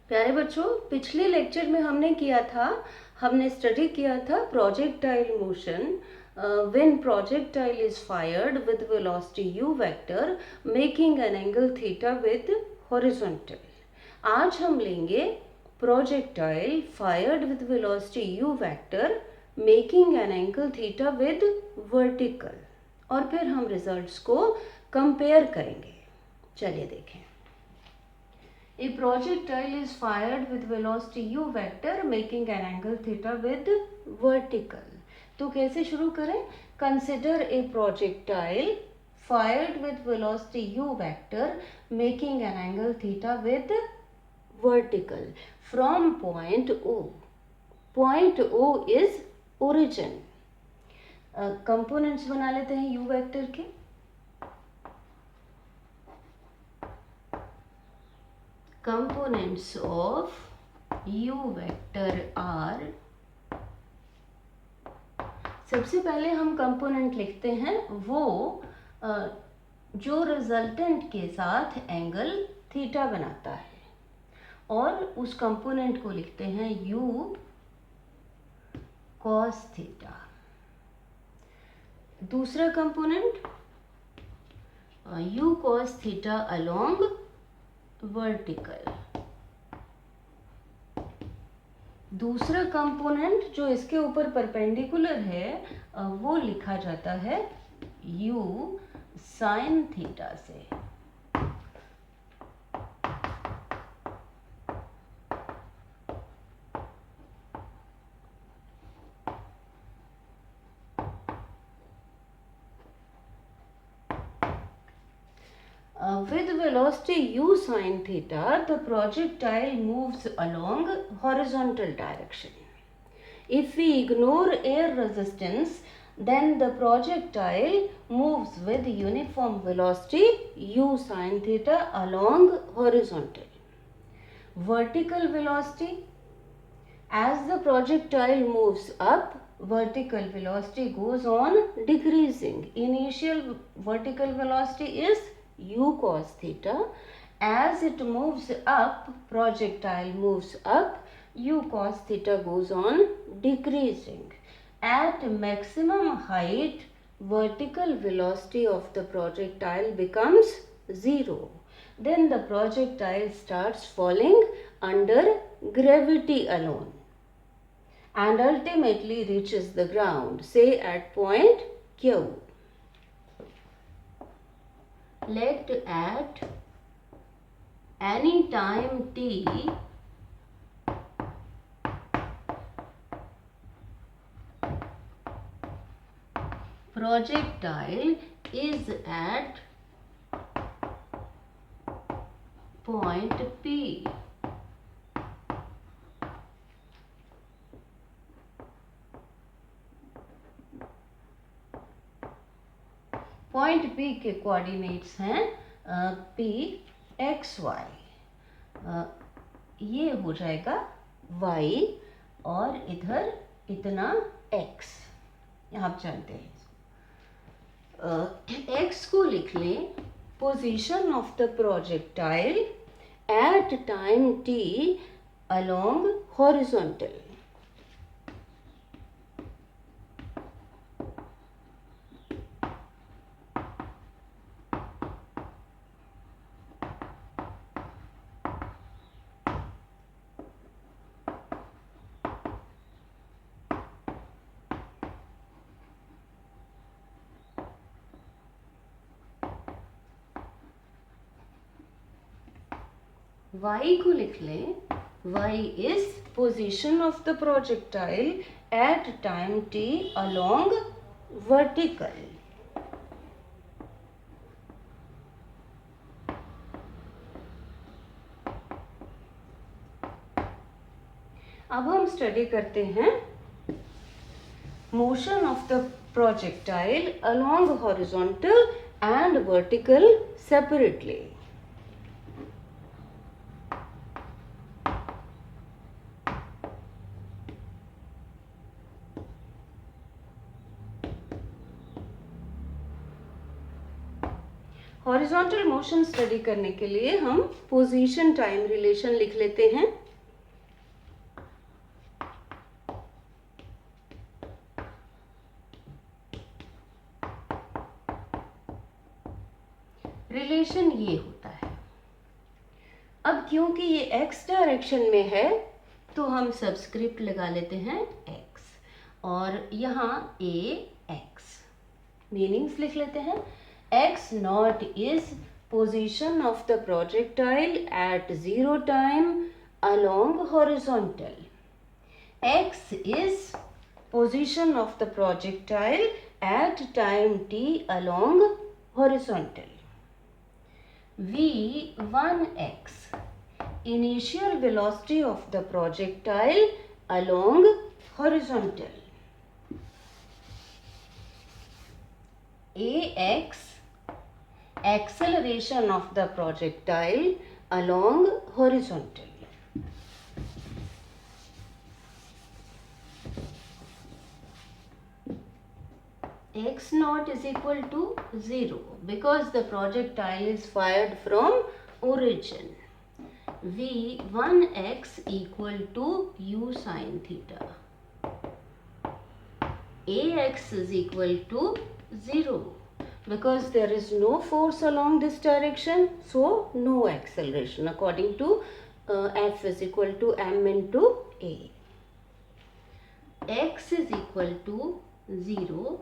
प्यारे बच्चों, पिछले लेक्चर में हमने स्टडी किया था projectile motion when projectile is fired with velocity u vector making an angle theta with horizontal. आज हम लेंगे projectile fired with velocity u vector making an angle theta with vertical, और फिर हम रिजल्ट्स को कंपेयर करेंगे। चलिए देखें। A projectile is fired with velocity u vector making an angle theta with vertical. तो कैसे शुरू करें? Consider a projectile fired with velocity u vector making an angle theta with vertical from point O. Point O is origin. Components बना लेते हैं u vector के। Components of u vector are, सबसे पहले हम कंपोनेंट लिखते हैं वो जो रिजल्टेंट के साथ एंगल थीटा बनाता है, और उस कंपोनेंट को लिखते हैं u cos थीटा। दूसरा component u cos theta along vertical. दूसरा कंपोनेंट जो इसके ऊपर परपेंडिकुलर है वो लिखा जाता है u sin थीटा से। With velocity u sin theta, the projectile moves along horizontal direction. If we ignore air resistance, then the projectile moves with uniform velocity u sin theta along horizontal. Vertical velocity, as the projectile moves up, vertical velocity goes on decreasing. Initial vertical velocity is u cos theta. As it moves up, projectile moves up, u cos theta goes on decreasing. At maximum height, vertical velocity of the projectile becomes 0. Then the projectile starts falling under gravity alone and ultimately reaches the ground, say at point Q. Let at any time t projectile is at point P. Point P के coordinates हैं P x y। ये हो जाएगा y और इधर इतना x, आप जानते हैं। x को लिख लें position of the projectile at time t along horizontal. y को लिख लें, y is position of the projectile at time t along vertical. अब हम स्टडी करते हैं motion of the projectile along horizontal and vertical separately. Horizontal motion study करने के लिए हम पोजीशन टाइम रिलेशन लिख लेते हैं। रिलेशन ये होता है। अब क्योंकि ये एक्स डायरेक्शन में है तो हम सबस्क्रिप्ट लगा लेते हैं एक्स, और यहाँ ए एक्स। मीनिंग्स लिख लेते हैं। X not is position of the projectile eight 0 time along horizontal. X is position of the projectile at time t along horizontal. v1x initial velocity of the projectile along horizontal. ax acceleration of the projectile along horizontal. X naught is equal to 0 because the projectile is fired from origin. v1x equal to u sin theta. ax is equal to 0 because there is no force along this direction, so no acceleration according to F is equal to m into a. X is equal to 0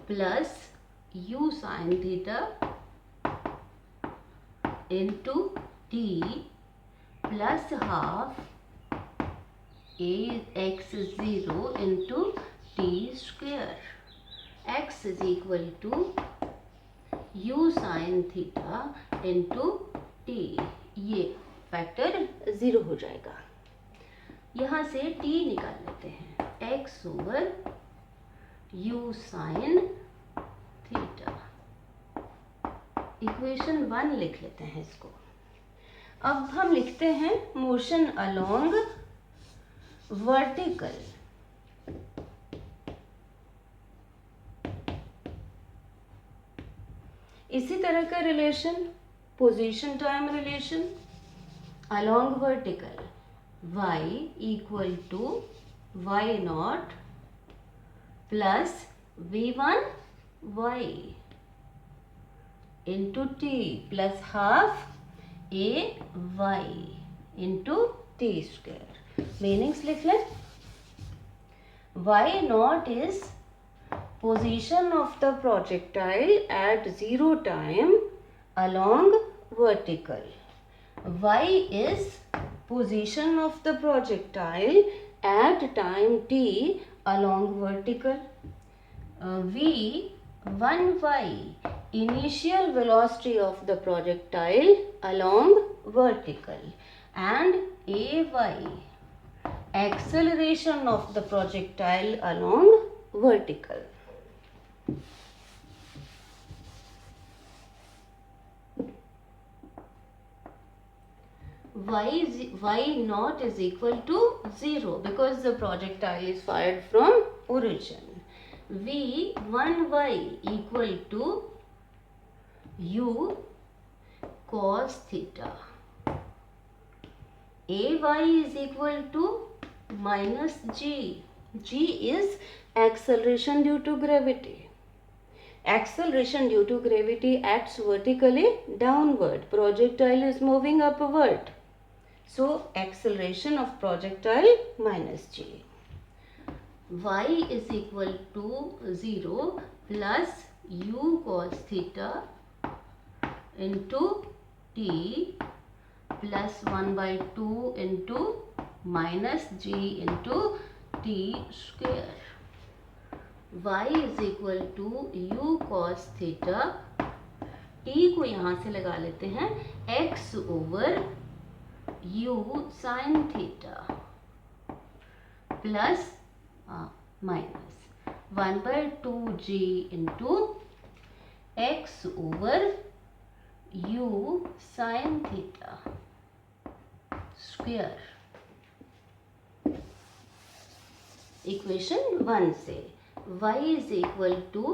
plus u sin theta into t plus half ax is 0 into t square. X is equal to u sin theta into t. ये factor 0 हो जाएगा। यहाँ से t निकाल लेते हैं। x over u sin theta. Equation 1 लिख लेते हैं इसको। अब हम लिखते हैं मोशन अलोंग वर्टिकल। इसी तरह का relation position time relation along vertical y equal to y nought plus v1 y into t plus half a y into t square. Meanings लिख लें। y naught is position of the projectile at 0 time along vertical. Y is position of the projectile at time t along vertical. v1y initial velocity of the projectile along vertical, and ay acceleration of the projectile along vertical. y naught is equal to 0 because the projectile is fired from origin. v1y equal to u cos theta. ay is equal to minus g. G is acceleration due to gravity. Acceleration due to gravity acts vertically downward. Projectile is moving upward. So acceleration of projectile minus g. Y is equal to 0 plus u cos theta into t plus 1 by 2 into minus g into t square. Y is equal to u cos theta. t को यहाँ से लगा लेते हैं x over u sin theta plus minus 1 by 2g into x over u sin theta square. Equation 1 से y is equal to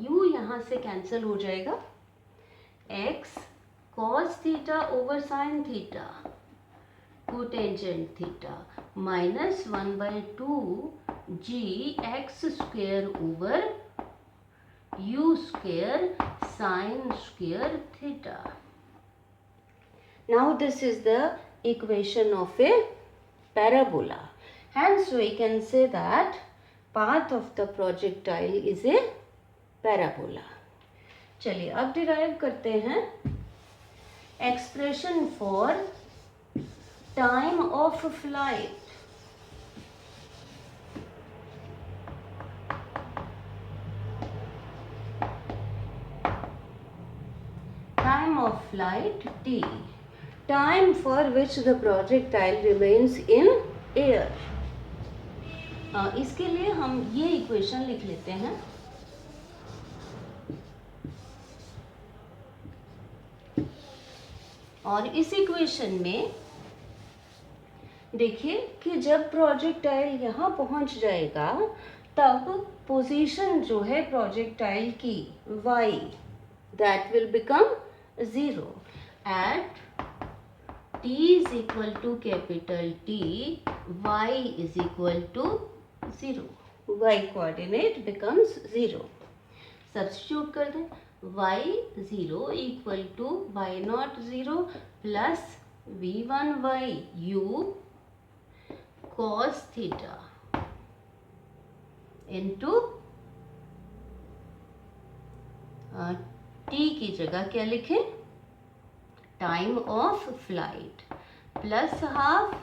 u यहाँ से cancel हो जाएगा, x cos theta over sin theta cotangent theta minus 1 by 2 g x square over u square sin square theta. Now this is the equation of a parabola. Hence we can say that path of the projectile is a parabola. चलिए अब derive करते हैं expression for time of flight. Time of flight t. Time for which the projectile remains in air. इसके लिए हम ये equation लिख लेते हैं. और इस इक्वेशन में देखिए कि जब प्रोजेक्टाइल यहाँ पहुँच जाएगा तब पोजीशन जो है प्रोजेक्टाइल की y that will become 0 at t is equal to capital T, y is equal to 0. y coordinate becomes 0. Substitute कर दें. y 0 equal to y naught 0 plus v1y u cos theta into t की जगह क्या लिखें? Time of flight plus half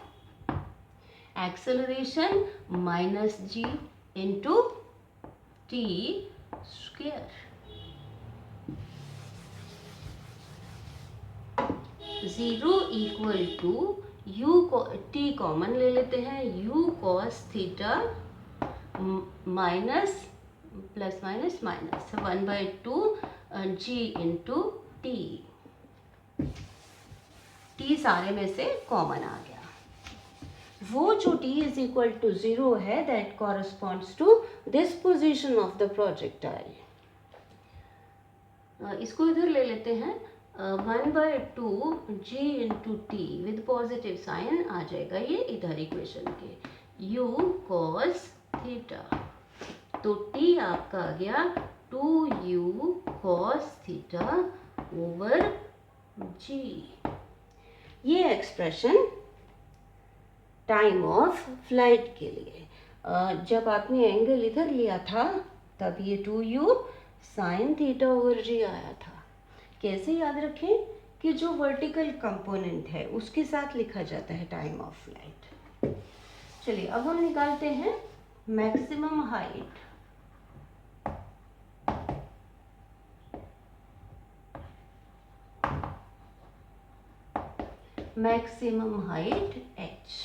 acceleration minus g into t square. 0 equal to u को t common ले लेते हैं. u cos theta minus plus minus minus 1 by 2 g into T. t सारे में से कॉमन आ गया. वो जो t इज इक्वल टू 0 है that corresponds to this position of the projectile. इसको इधर ले लेते हैं. 1 by 2 g into T with positive sign आ जाएगा ये इधर इक्वेशन के. u cos थीटा तो t आपका आ गया 2u cos theta over g. ये एक्सप्रेशन टाइम ऑफ फ्लाइट के लिए. जब आपने एंगल इधर लिया था तब ये 2u sine theta over g आया था. कैसे याद रखें कि जो वर्टिकल कंपोनेंट है उसके साथ लिखा जाता है टाइम ऑफ फ्लाइट. चलिए अब हम निकालते हैं maximum height. Maximum height h.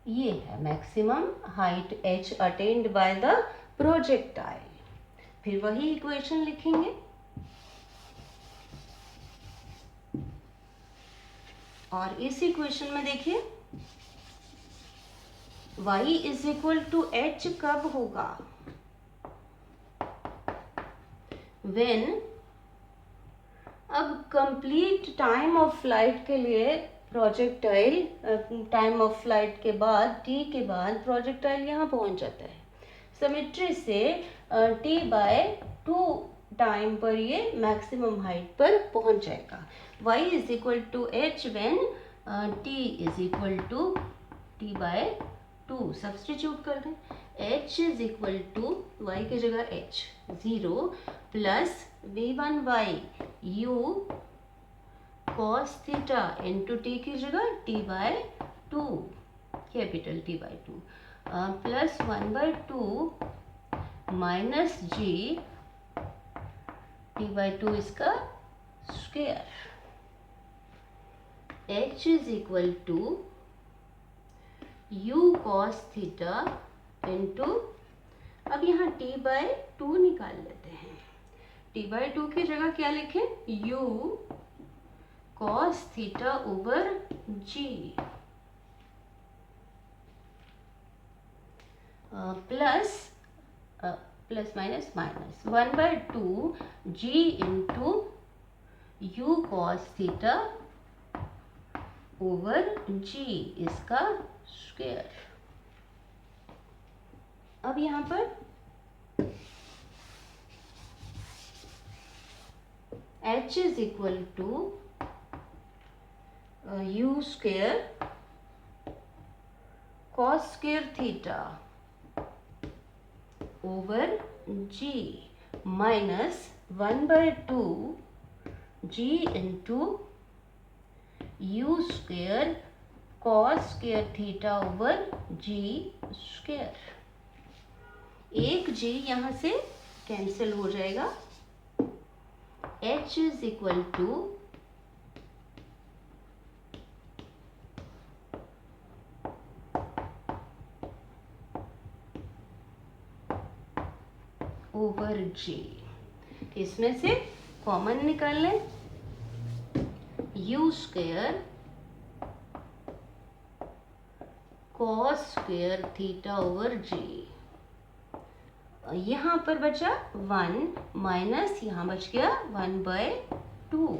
ये है maximum height h attend by the projectile. फिर वही इक्वेशन लिखेंगे. और इस इक्वेशन में देखिए y is equal to h कब होगा? व्हेन अब कंप्लीट टाइम ऑफ फ्लाइट के लिए प्रोजेक्टाइल टाइम ऑफ फ्लाइट के बाद t के बाद प्रोजेक्टाइल यहाँ पहुँच जाता है. सिमेट्री से t बाय 2 टाइम पर ये मैक्सिमम हाइट पर पहुंच जाएगा. y is equal to h when t is equal to t by 2. Substitute कर दें. h is equal to y की जगह h 0 plus v1y u cos theta into t की जगह t by 2 capital t by 2 plus 1 by 2 minus g t by 2 इसका square. h is equal to u cos theta into अब यहाँ t by 2 निकाल लेते हैं. t by 2 की जगह क्या लिखें? u cos theta over g plus plus minus minus 1/2 g into u cos theta over g इसका स्क्वायर। अब यहाँ पर h is equal to u square cos square theta over g minus 1/2 g into u square cos square theta over g square. एक g यहाँ से cancel हो जाएगा। h is equal to over g, इसमें से कॉमन निकाल लें। u square cos square theta over g, यहाँ पर बचा 1 माइनस यहाँ बच गया 1/2।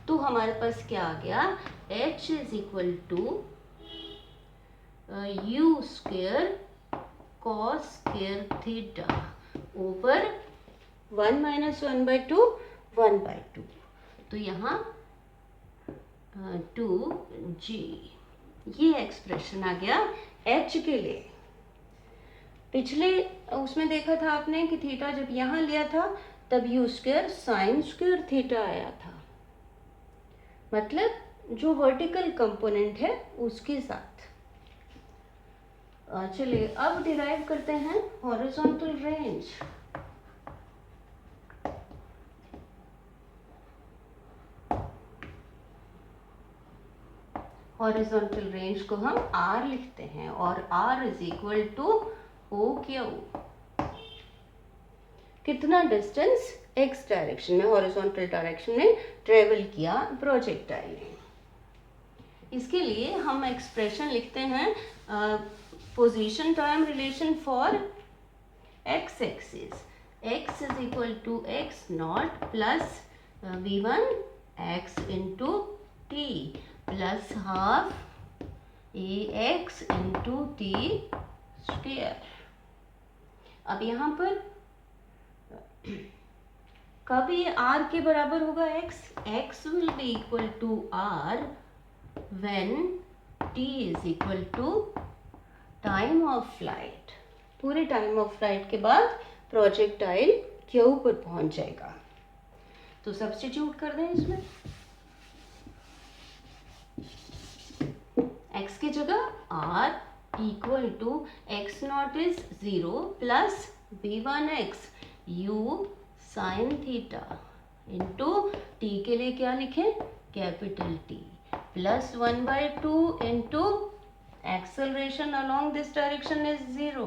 तो हमारे पास क्या आ गया, h is equal to u square cos square theta over 1 minus 1/2 1/2। तो यहाँ 2g, ये एक्सप्रेशन आ गया h के लिए। पिछले उसमें देखा था आपने कि थीटा जब यहाँ लिया था तब u square sine square theta आया था, मतलब जो वर्टिकल कंपोनेंट है उसके साथ। चलिए अब डिराइव करते हैं हॉरिजॉन्टल रेंज। हॉरिजॉन्टल रेंज को हम r लिखते हैं और r is equal to OQ। कितना डिस्टेंस x डायरेक्शन में, हॉरिजॉन्टल डायरेक्शन में ट्रेवल किया प्रोजेक्टाइल ने। इसके लिए हम एक्सप्रेशन लिखते हैं position time relation for x axis. x is equal to x not plus v1 x into t plus half ax into t square. अब यहाँ पर कब ये r के बराबर होगा x will be equal to r when t is equal to time of flight. पूरे time of flight के बाद प्रोजेक्टाइल क्यू पर पहुंच जाएगा। तो सब्स्टिट्यूट कर दें इसमें, x की जगह r equal to x not is 0 plus v1x u sine theta into t के लिए क्या लिखें, capital T plus 1/2 into acceleration along this direction is 0।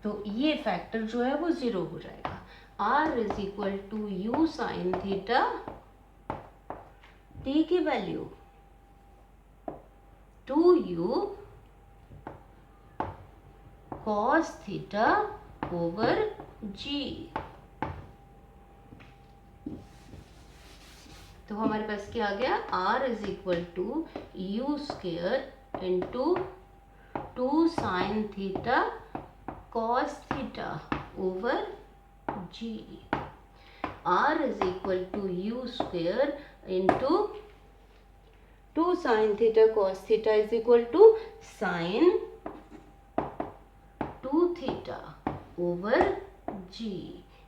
तो ये फैक्टर जो है वो 0 हो जाएगा। r is equal to u sine theta, t की value 2u cos theta over g। तो हमारे पास क्या आ गया, r is equal to u square into 2 sine theta cos theta over g। r is equal to u square into 2 sine theta cos theta is equal to sine 2 theta over g।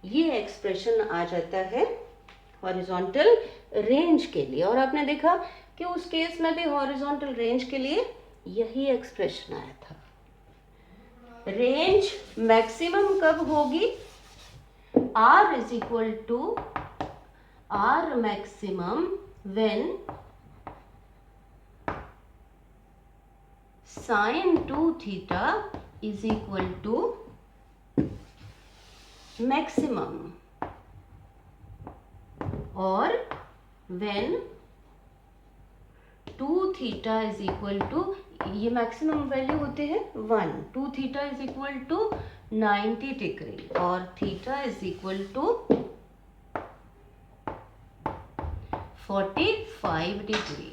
ये expression आ जाता है horizontal range के लिए। और आपने देखा कि उस केस में भी हॉरिजॉन्टल रेंज के लिए यही एक्सप्रेशन आया था। रेंज मैक्सिमम कब होगी, r is equal to r maximum when sine 2 theta is equal to maximum, और when 2 theta is equal to, ये मैक्सिमम वैल्यू होते हैं 1, 2 theta is equal to 90 degree और theta is equal to 45 degree.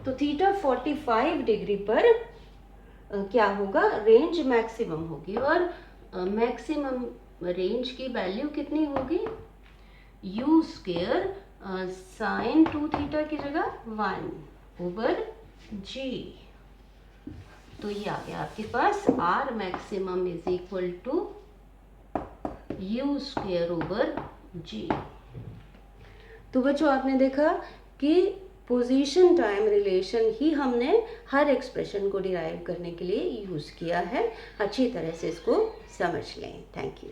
तो theta 45 degree पर क्या होगा, range maximum होगी, और मैक्सिमम रेंज की वैल्यू कितनी होगी, यू स्क्वेयर साइन 2 थीटा की जगह 1/g। तो ये आ गया आपके पास r maximum is equal to u square over g. तो बच्चों आपने देखा कि पोजीशन टाइम रिलेशन ही हमने हर एक्सप्रेशन को डिराइव करने के लिए यूज़ किया है। अच्छी तरह से इसको समझ लें। Thank you.